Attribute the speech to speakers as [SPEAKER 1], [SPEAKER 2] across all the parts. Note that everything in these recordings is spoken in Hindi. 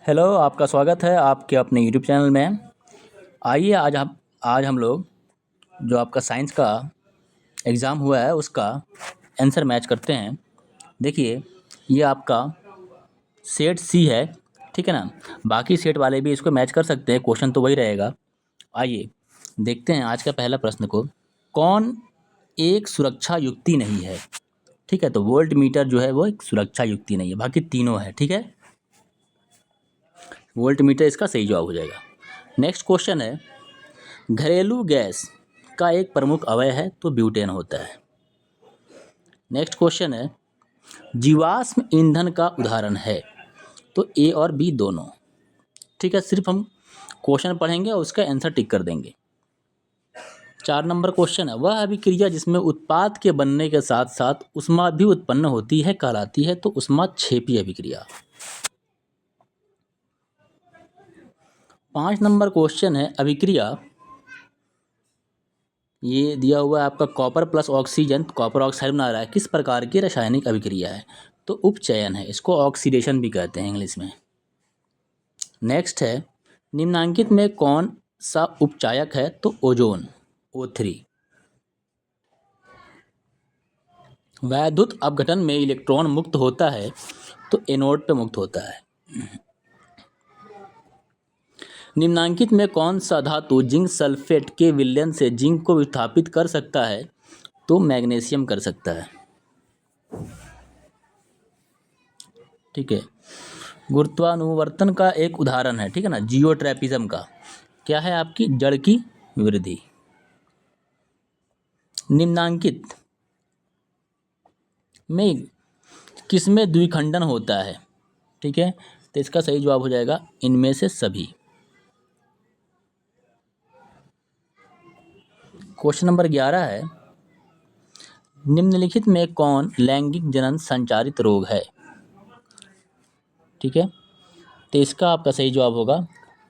[SPEAKER 1] हेलो, आपका स्वागत है आपके अपने यूट्यूब चैनल में। आइए आज हम लोग जो आपका साइंस का एग्ज़ाम हुआ है उसका आंसर मैच करते हैं। देखिए, ये आपका सेट सी है, ठीक है ना। बाकी सेट वाले भी इसको मैच कर सकते हैं, क्वेश्चन तो वही रहेगा। आइए देखते हैं आज का पहला प्रश्न को। कौन एक सुरक्षा युक्ति नहीं है? ठीक है, तो वोल्ट मीटर जो है वो एक सुरक्षा युक्ति नहीं है, बाकी तीनों है। ठीक है, वोल्ट मीटर इसका सही जवाब हो जाएगा। नेक्स्ट क्वेश्चन है, घरेलू गैस का एक प्रमुख अवयव है तो ब्यूटेन होता है। नेक्स्ट क्वेश्चन है, जीवाश्म ईंधन का उदाहरण है तो ए और बी दोनों। ठीक है, सिर्फ हम क्वेश्चन पढ़ेंगे और उसका आंसर टिक कर देंगे। 4 नंबर क्वेश्चन है, वह अभिक्रिया जिसमें उत्पाद के बनने के साथ साथ ऊष्मा भी उत्पन्न होती है कहलाती है तो ऊष्माक्षेपी अभिक्रिया। 5 नंबर क्वेश्चन है, अभिक्रिया ये दिया हुआ है आपका copper plus oxygen, copper oxide बना रहा है, किस प्रकार की रासायनिक अभिक्रिया है? तो उपचयन है, इसको ऑक्सीडेशन भी कहते हैं इंग्लिश में। नेक्स्ट है, निम्नांकित में कौन सा उपचायक है? तो ओजोन, O3। वैद्युत अपघटन में इलेक्ट्रॉन मुक्त होता है तो एनोड पे मुक्त होता है। निम्नांकित में कौन सा धातु जिंक सल्फेट के विलयन से जिंक को विस्थापित कर सकता है? तो मैग्नीशियम कर सकता है। ठीक है, गुरुत्वानुवर्तन का एक उदाहरण है, ठीक है ना, जियोट्रैपिज्म का क्या है? आपकी जड़ की वृद्धि। निम्नांकित में किसमें द्विखंडन होता है? ठीक है, तो इसका सही जवाब हो जाएगा इनमें से सभी। क्वेश्चन नंबर 11 है, निम्नलिखित में कौन लैंगिक जनन संचारित रोग है? ठीक है, तो इसका आपका सही जवाब होगा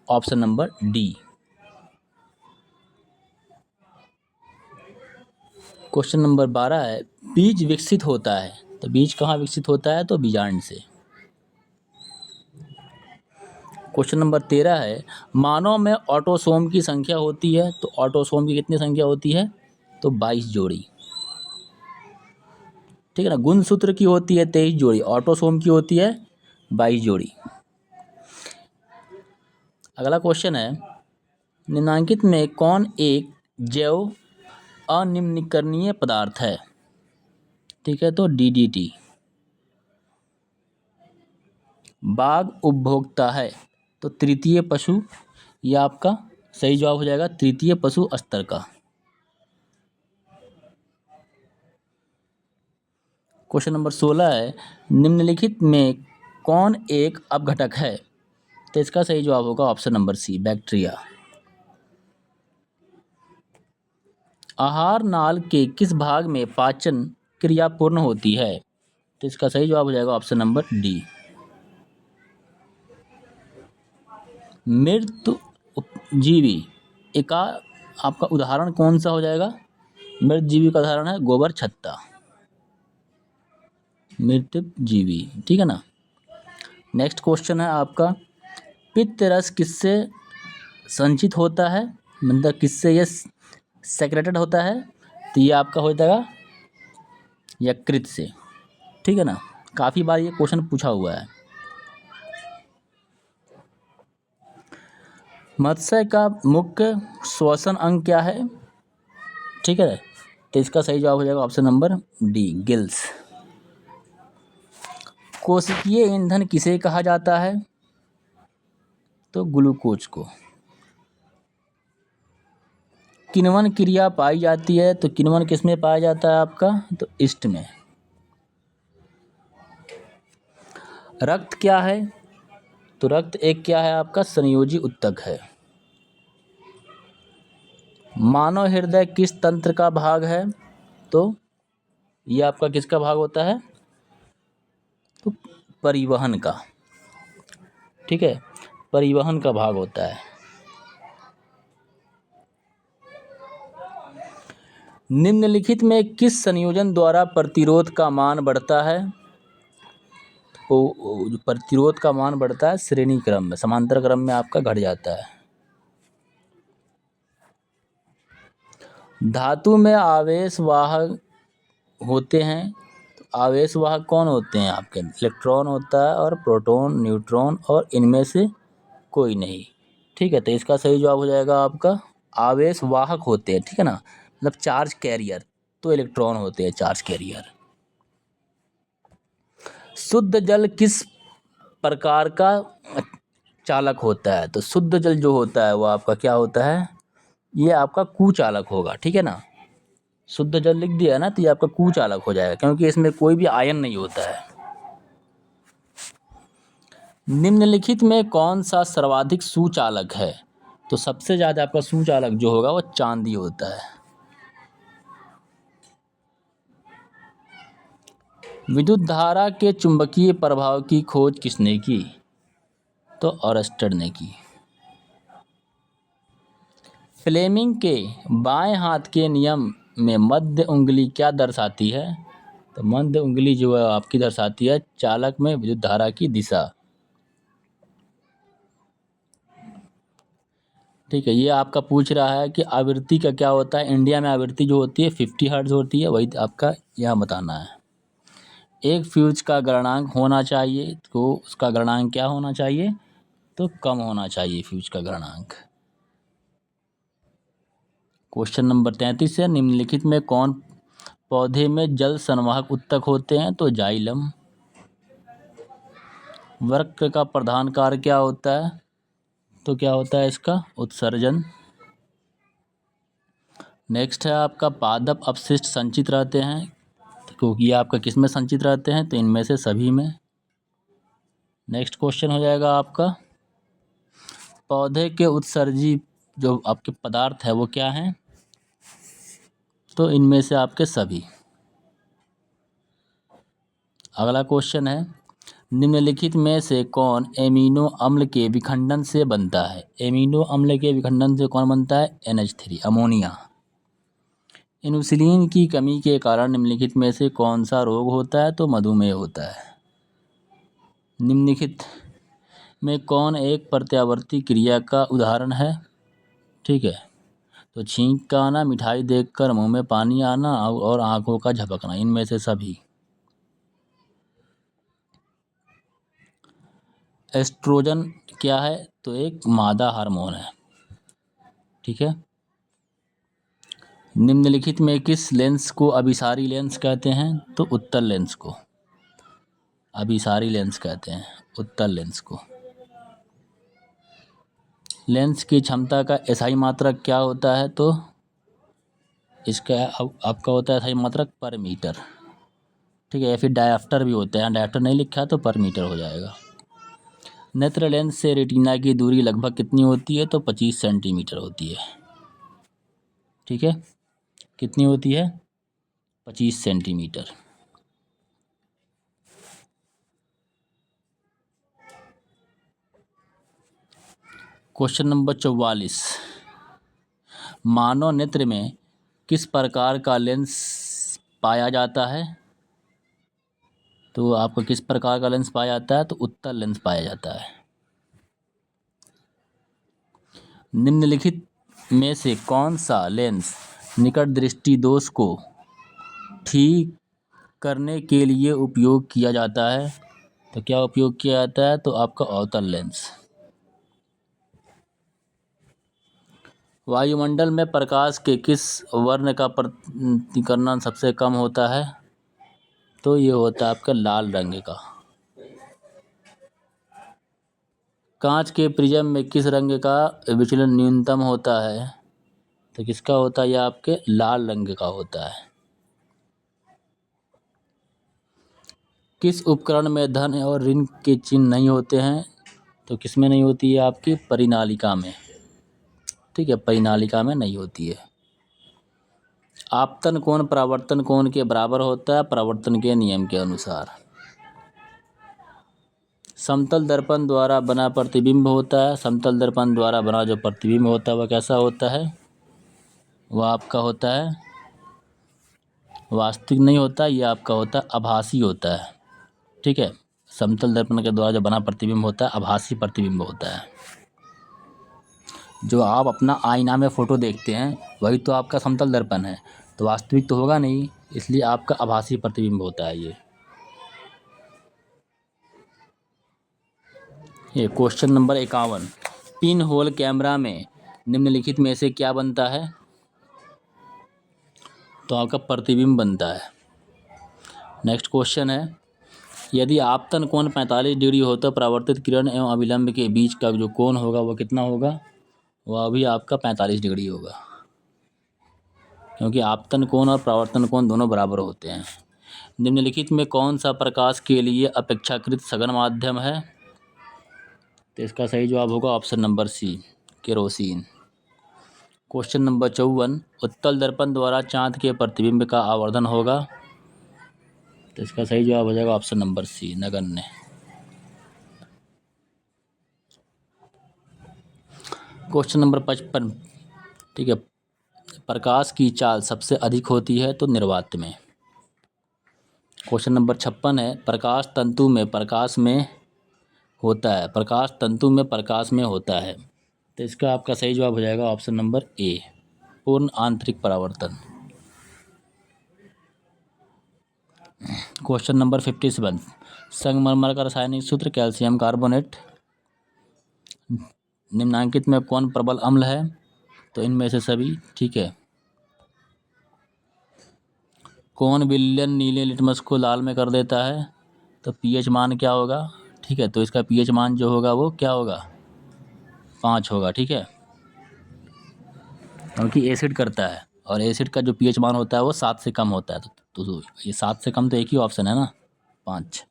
[SPEAKER 1] option number D. Question number 12 है, बीज विकसित होता है तो बीज कहाँ विकसित होता है? तो बीजांड से। क्वेश्चन नंबर 13 है, मानव में ऑटोसोम की संख्या होती है तो ऑटोसोम की कितनी संख्या होती है? तो 22 जोड़ी। ठीक है ना, गुणसूत्र की होती है 23 जोड़ी, ऑटोसोम की होती है 22 जोड़ी। अगला क्वेश्चन है, निम्नांकित में कौन एक जैव अनिम्नीकरणीय पदार्थ है? ठीक है, तो DDT। बाघ उपभोक्ता है तो तृतीय पशु, यह आपका सही जवाब हो जाएगा तृतीय पशु स्तर का। क्वेश्चन नंबर 16 है, निम्नलिखित में कौन एक अपघटक है? तो इसका सही जवाब होगा ऑप्शन नंबर सी, बैक्टीरिया। आहार नाल के किस भाग में पाचन क्रिया पूर्ण होती है? तो इसका सही जवाब हो जाएगा ऑप्शन नंबर डी। मृत जीवी का आपका उदाहरण कौन सा हो जाएगा? मृत जीवी का उदाहरण है गोबर छत्ता, मृत जीवी। ठीक है ना। नेक्स्ट क्वेश्चन है आपका, पित्त रस किससे संचित होता है, मतलब किससे ये सेक्रेटेड होता है? तो ये आपका हो जाएगा यकृत से। ठीक है ना, काफ़ी बार ये क्वेश्चन पूछा हुआ है। मत्स्य का मुख्य श्वसन अंग क्या है? ठीक है, तो इसका सही जवाब हो जाएगा ऑप्शन नंबर डी, गिल्स। कोशिकीय ईंधन किसे कहा जाता है? तो ग्लूकोज को। किण्वन क्रिया पाई जाती है तो किण्वन किसमें पाया जाता है आपका? तो ईस्ट में। रक्त क्या है? तो रक्त एक क्या है आपका? संयोजी उत्तक है। मानव हृदय किस तंत्र का भाग है? तो ये आपका किसका भाग होता है? तो परिवहन का। ठीक है, परिवहन का भाग होता है। निम्नलिखित में किस संयोजन द्वारा प्रतिरोध का मान बढ़ता है? जो प्रतिरोध का मान बढ़ता है श्रेणी क्रम में, समांतर क्रम में आपका घट जाता है। धातु में आवेश वाहक होते हैं, तो आवेश वाहक कौन होते हैं आपके? इलेक्ट्रॉन होता है और प्रोटॉन, न्यूट्रॉन, और इनमें से कोई नहीं। ठीक है, तो इसका सही जवाब हो जाएगा आपका आवेश वाहक होते हैं। ठीक है ना, मतलब चार्ज कैरियर, तो इलेक्ट्रॉन होते हैं चार्ज कैरियर। शुद्ध जल किस प्रकार का चालक होता है? तो शुद्ध जल जो होता है वो आपका क्या होता है? ये आपका कुचालक होगा। ठीक है ना, शुद्ध जल लिख दिया ना तो ये आपका कुचालक हो जाएगा, क्योंकि इसमें कोई भी आयन नहीं होता है। निम्नलिखित में कौन सा सर्वाधिक सुचालक है? तो सबसे ज़्यादा आपका सुचालक जो होगा वो चांदी होता है। विद्युत धारा के चुंबकीय प्रभाव की खोज किसने की? तो ऑरस्टेड ने की। फ्लेमिंग के बाएं हाथ के नियम में मध्य उंगली क्या दर्शाती है? तो मध्य उंगली जो है आपकी दर्शाती है चालक में विद्युत धारा की दिशा। ठीक है, ये आपका पूछ रहा है कि आवृत्ति का क्या होता है। इंडिया में आवृत्ति जो होती है 50 हर्ट्ज होती है, वही आपका यहाँ बताना है। एक फ्यूज का गलनांक होना चाहिए, तो उसका गलनांक क्या होना चाहिए? तो कम होना चाहिए फ्यूज का गलनांक। क्वेश्चन नंबर 33 है, निम्नलिखित में कौन पौधे में जल संवाहक उत्तक होते हैं? तो जाइलम। वृक्क का प्रधान कार्य क्या होता है? तो क्या होता है इसका? उत्सर्जन। नेक्स्ट है आपका पादप अपशिष्ट संचित रहते हैं, क्योंकि ये आपका किस में संचित रहते हैं? तो इनमें से सभी में। नेक्स्ट क्वेश्चन हो जाएगा आपका पौधे के उत्सर्जी जो आपके पदार्थ है वो क्या हैं? तो इनमें से आपके सभी। अगला क्वेश्चन है, निम्नलिखित में से कौन एमिनो अम्ल के विखंडन से बनता है? एमिनो अम्ल के विखंडन से कौन बनता है? NH3, ammonia. इंसुलिन की कमी के कारण निम्नलिखित में से कौन सा रोग होता है? तो मधुमेह होता है। निम्नलिखित में कौन एक प्रत्यावर्ती क्रिया का उदाहरण है? ठीक है, तो छींक का आना, मिठाई देखकर मुंह में पानी आना और आंखों का झपकना, इनमें से सभी। एस्ट्रोजन क्या है? तो एक मादा हार्मोन है। ठीक है, निम्नलिखित में किस लेंस को अभिसारी लेंस कहते हैं? तो उत्तल लेंस को अभिसारी लेंस कहते हैं, उत्तल लेंस को। लेंस की क्षमता का एसआई मात्रक क्या होता है? तो इसका आपका होता है एसआई मात्रक पर मीटर। ठीक है, या फिर डायफ्टर भी होता है, डायफ्टर नहीं लिखा तो पर मीटर हो जाएगा। नेत्र लेंस से रेटिना की दूरी लगभग कितनी होती है? तो 25 सेंटीमीटर होती है। ठीक है, कितनी होती है? 25 सेंटीमीटर। क्वेश्चन नंबर 44, मानव नेत्र में किस प्रकार का लेंस पाया जाता है? तो आपको किस प्रकार का लेंस पाया जाता है? तो उत्तल लेंस पाया जाता है। निम्नलिखित में से कौन सा लेंस निकट दृष्टि दोष को ठीक करने के लिए उपयोग किया जाता है? तो क्या उपयोग किया जाता है? तो आपका अवतल लेंस। वायुमंडल में प्रकाश के किस वर्ण का प्रतिकरण सबसे कम होता है? तो ये होता है आपका लाल रंग का। कांच के प्रिज्म में किस रंग का विचलन न्यूनतम होता है? तो किसका होता है? यह आपके लाल रंग का होता है। किस उपकरण में धन और ऋण के चिन्ह नहीं होते हैं? तो किस में नहीं होती है? आपकी परिनालिका में। ठीक है, परिनालिका में नहीं होती है। आपतन कोण परावर्तन कोण के बराबर होता है परावर्तन के नियम के अनुसार। समतल दर्पण द्वारा बना प्रतिबिंब होता है, समतल दर्पण द्वारा बना जो प्रतिबिंब होता है वह कैसा होता है? वह आपका होता है वास्तविक नहीं होता, यह आपका होता है आभासी होता है। ठीक है, समतल दर्पण के द्वारा जो बना प्रतिबिंब होता है आभासी प्रतिबिंब होता है। जो आप अपना आईना में फ़ोटो देखते हैं वही तो आपका समतल दर्पण है, तो वास्तविक तो होगा नहीं, इसलिए आपका आभासी प्रतिबिंब होता है ये question number 51, pin hole camera में निम्नलिखित में से क्या बनता है? तो आपका प्रतिबिंब बनता है। नेक्स्ट क्वेश्चन है, यदि आपतन कोण 45 डिग्री हो तो परावर्तित किरण एवं अभिलंब के बीच का जो कोण होगा वो कितना होगा? वह भी आपका 45 डिग्री होगा, क्योंकि आपतन कोण और परावर्तन कोण दोनों बराबर होते हैं। निम्नलिखित में कौन सा प्रकाश के लिए अपेक्षाकृत सघन माध्यम है? तो इसका सही जवाब होगा option number C, kerosene. Question number 54, उत्तल दर्पण द्वारा चांद के प्रतिबिंब का आवर्धन होगा? तो इसका सही जवाब हो जाएगा ऑप्शन नंबर सी, नगण्य। क्वेश्चन नंबर 55, ठीक है, प्रकाश की चाल सबसे अधिक होती है तो निर्वात में। क्वेश्चन नंबर 56 है, प्रकाश तंतु में प्रकाश में होता है, प्रकाश तंतु में प्रकाश में होता है, तो इसका आपका सही जवाब हो जाएगा ऑप्शन नंबर ए, पूर्ण आंतरिक परावर्तन। क्वेश्चन नंबर 57, संगमरमर का रासायनिक सूत्र कैल्शियम कार्बोनेट। निम्नांकित में कौन प्रबल अम्ल है? तो इनमें से सभी, ठीक है। कौन विलयन नीले लिटमस को लाल में कर देता है? तो पीएच मान क्या होगा? ठीक है, तो इसका पीएच मान जो होगा वो क्या होगा? 5 होगा, ठीक है, क्योंकि एसिड करता है और एसिड का जो पीएच मान होता है वो 7 से कम होता है, तो ये 7 से कम तो एक ही ऑप्शन है ना, 5।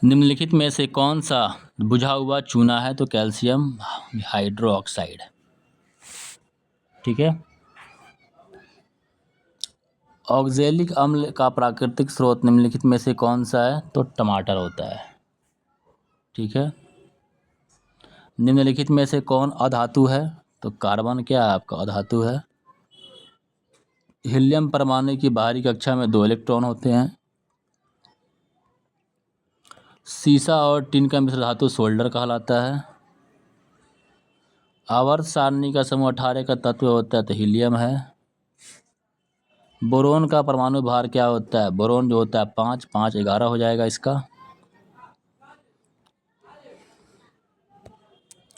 [SPEAKER 1] निम्नलिखित में से कौन सा बुझा हुआ चूना है? तो कैल्शियम हाइड्रोक्साइड, ठीक है। ऑक्जेलिक अम्ल का प्राकृतिक स्रोत निम्नलिखित में से कौन सा है? तो टमाटर होता है, ठीक है। निम्नलिखित में से कौन अधातु है? तो कार्बन क्या है आपका? अधातु है। हीलियम परमाणु की बाहरी कक्षा में 2 इलेक्ट्रॉन होते हैं। सीसा और टिन का मिश्र धातु सोल्डर कहलाता है। आवर्त सारणी का समूह 18 का तत्व होता है तो हीलियम है। बोरोन का परमाणु भार क्या होता है? बोरोन जो होता है 5, 5 11 हो जाएगा इसका।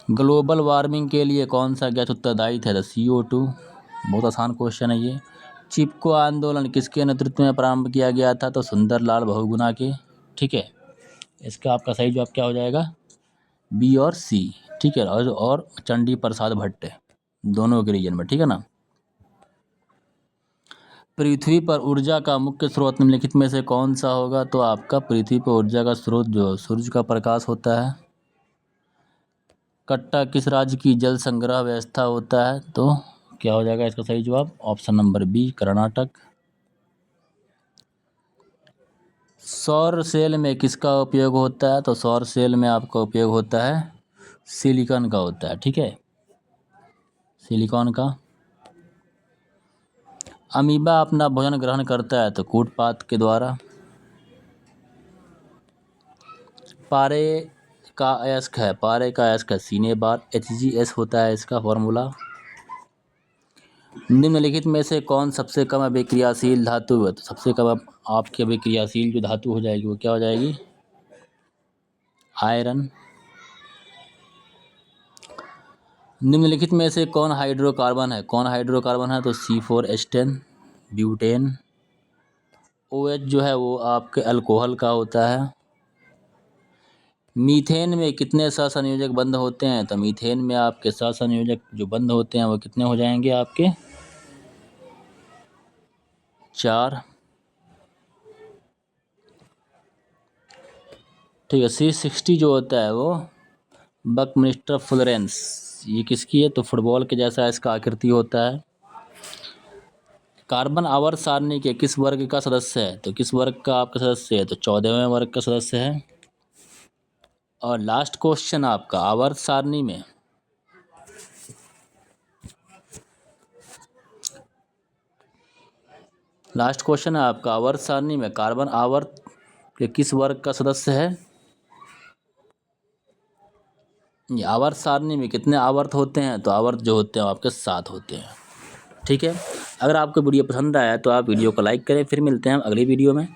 [SPEAKER 1] ग्लोबल वार्मिंग के लिए कौन सा गैस उत्तरदायी है? तो CO2। बहुत आसान क्वेश्चन है ये। चिपको आंदोलन किसके नेतृत्व में प्रारंभ किया गया था? तो सुंदरलाल बहुगुणा के, ठीक है। इसका आपका सही जवाब क्या हो जाएगा? बी और सी, ठीक है, और चंडी प्रसाद भट्ट, दोनों के रीजन में, ठीक है ना। पृथ्वी पर ऊर्जा का मुख्य स्रोत निम्नलिखित में से कौन सा होगा? तो आपका पृथ्वी पर ऊर्जा का स्रोत जो सूर्य का प्रकाश होता है। कट्टा किस राज्य की जल संग्रह व्यवस्था होता है? तो क्या हो जाएगा इसका सही जवाब? Option number B, Karnataka. सौर सेल में किसका उपयोग होता है? तो सौर सेल में आपका उपयोग होता है सिलिकॉन का होता है, ठीक है, सिलिकॉन का। अमीबा अपना भोजन ग्रहण करता है तो कूटपात के द्वारा। पारे का अयस्क है, पारे का अयस्क है सीने बार, HgS होता है इसका फॉर्मूला। निम्नलिखित में से कौन सबसे कम अभिक्रियाशील धातु है? तो सबसे कम आपकी अभिक्रियाशील जो धातु हो जाएगी वो क्या हो जाएगी? आयरन। निम्नलिखित में से कौन हाइड्रोकार्बन है? कौन हाइड्रोकार्बन है? तो C4H10 ब्यूटेन। OH जो है वो आपके अल्कोहल का होता है। मीथेन में कितने सहसंयोजक बंध होते हैं? तो मीथेन में आपके सहसंयोजक जो बंध होते हैं वो कितने हो जाएंगे आपके? 4, ठीक है। C60 जो होता है वो बकमिस्टर फ्लोरेंस, ये किसकी है? तो फुटबॉल के जैसा इसका आकृति होता है। कार्बन आवर्त सारणी के किस वर्ग का सदस्य है? तो किस वर्ग का आपका सदस्य है? तो 14वें वर्ग का सदस्य है। और लास्ट क्वेश्चन आपका, आवर्त सारणी में लास्ट क्वेश्चन है आपका, आवर्त सारणी में कार्बन आवर्त के किस वर्ग का सदस्य है? ये आवर्त सारणी में कितने आवर्त होते हैं? तो आवर्त जो होते हैं वो आपके 7 होते हैं। ठीक है, अगर आपको वीडियो पसंद आया तो आप वीडियो को लाइक करें। फिर मिलते हैं हम अगली वीडियो में।